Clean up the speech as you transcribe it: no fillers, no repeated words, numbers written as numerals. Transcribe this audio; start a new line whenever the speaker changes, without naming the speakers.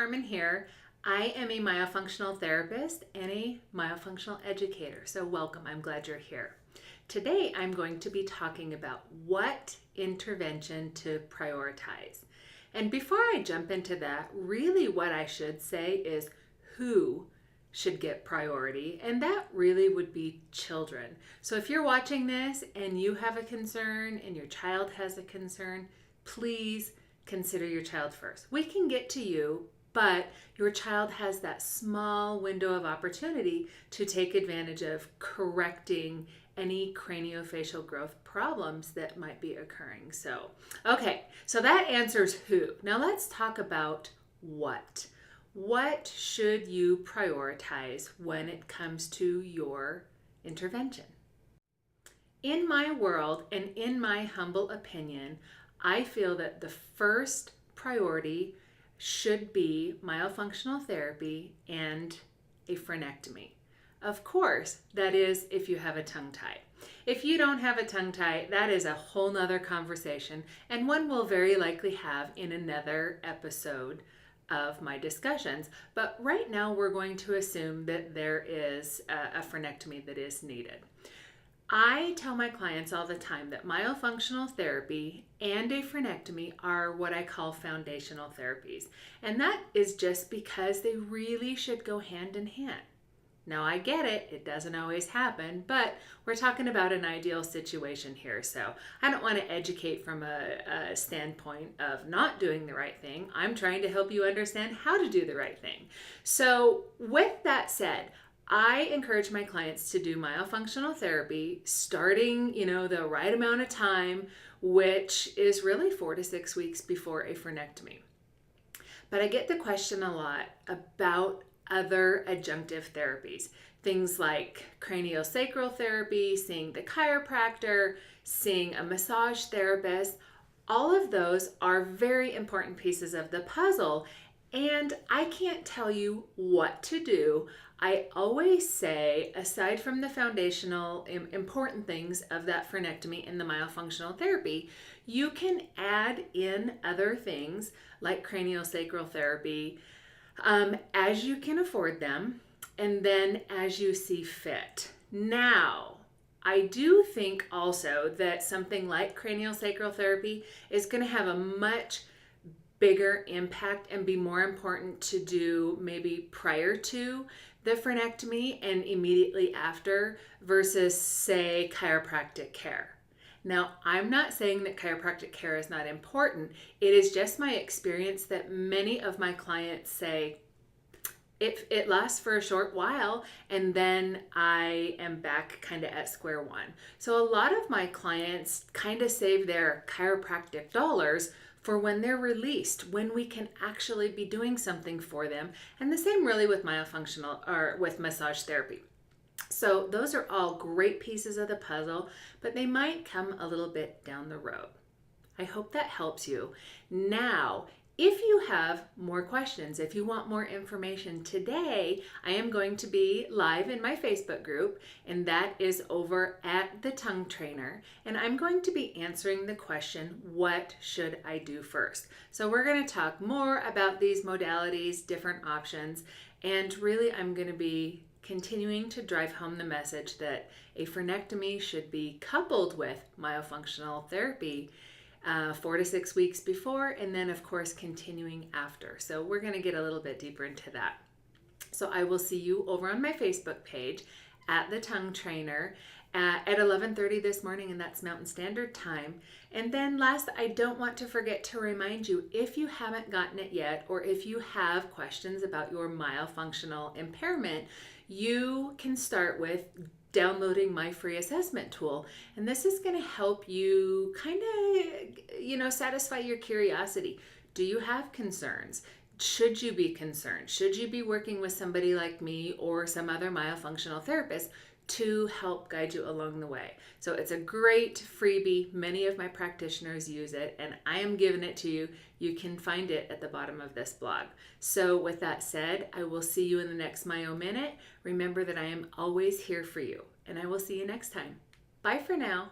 Carmen here. I am a myofunctional therapist and a myofunctional educator, so welcome. I'm glad you're here. Today I'm going to be talking about what intervention to prioritize. And before I jump into that, really what I should say is who should get priority, and that really would be children. So if you're watching this and you have a concern and your child has a concern, please consider your child first. We can get to you, but your child has that small window of opportunity to take advantage of correcting any craniofacial growth problems that might be occurring. So that answers who. Now let's talk about what. What should you prioritize when it comes to your intervention? In my world and in my humble opinion, I feel that the first priority should be myofunctional therapy and a frenectomy. Of course, that is if you have a tongue tie. If you don't have a tongue tie, that is a whole nother conversation, and one we'll very likely have in another episode of my discussions. But right now we're going to assume that there is a frenectomy that is needed. I tell my clients all the time that myofunctional therapy and a frenectomy are what I call foundational therapies. And that is just because they really should go hand in hand. Now I get it, it doesn't always happen, but we're talking about an ideal situation here. So I don't want to educate from a standpoint of not doing the right thing. I'm trying to help you understand how to do the right thing. So with that said, I encourage my clients to do myofunctional therapy starting, the right amount of time, which is really 4 to 6 weeks before a frenectomy. But I get the question a lot about other adjunctive therapies, things like craniosacral therapy, seeing the chiropractor, seeing a massage therapist. All of those are very important pieces of the puzzle, and I can't tell you what to do. I always say, aside from the foundational important things of that frenectomy and the myofunctional therapy, you can add in other things like craniosacral therapy as you can afford them, and then as you see fit. Now, I do think also that something like craniosacral therapy is going to have a much bigger impact and be more important to do maybe prior to the frenectomy and immediately after versus, say, chiropractic care. Now, I'm not saying that chiropractic care is not important. It is just my experience that many of my clients say, it lasts for a short while and then I am back kind of at square one. So a lot of my clients kind of save their chiropractic dollars for when they're released, when we can actually be doing something for them. And the same really with myofunctional or with massage therapy. So those are all great pieces of the puzzle, but they might come a little bit down the road. I hope that helps you. Now, if you have more questions, if you want more information today, I am going to be live in my Facebook group, and that is over at The Tongue Trainer. And I'm going to be answering the question, what should I do first? So we're going to talk more about these modalities, different options, and really I'm going to be continuing to drive home the message that a frenectomy should be coupled with myofunctional therapy 4 to 6 weeks before, and then of course continuing after. So we're going to get a little bit deeper into that. So I will see you over on my Facebook page at The Tongue Trainer at 11:30 this morning, and that's Mountain Standard Time. And then last, I don't want to forget to remind you, if you haven't gotten it yet, or if you have questions about your myofunctional impairment, you can start with downloading my free assessment tool. And this is going to help you kind of, satisfy your curiosity. Do you have concerns? Should you be concerned? Should you be working with somebody like me or some other myofunctional therapist to help guide you along the way? So it's a great freebie. Many of my practitioners use it, and I am giving it to you. You can find it at the bottom of this blog. So with that said, I will see you in the next Myo Minute. Remember that I am always here for you, and I will see you next time. Bye for now.